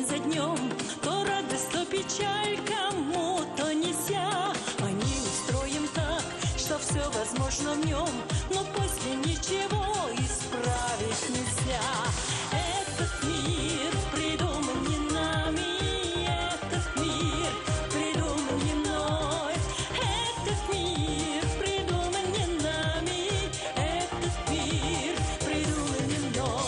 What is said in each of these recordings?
день за днем, то радость, то печаль, кому-то неся. Они устроим так, что все возможно в нем, но после ничего исправить нельзя. Этот мир придуман не нами, этот мир придуман не мной. Этот мир придуман не нами, этот мир придуман не мной.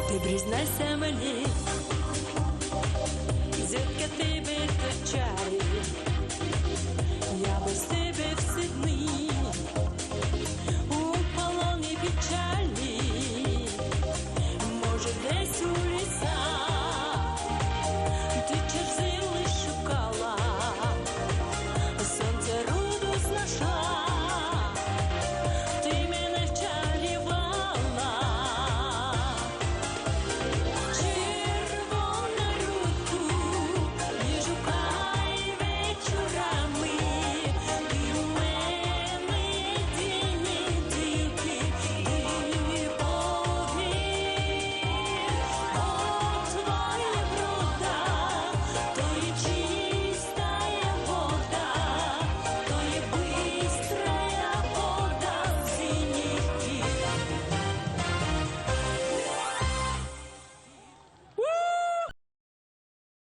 Ты признайся мне,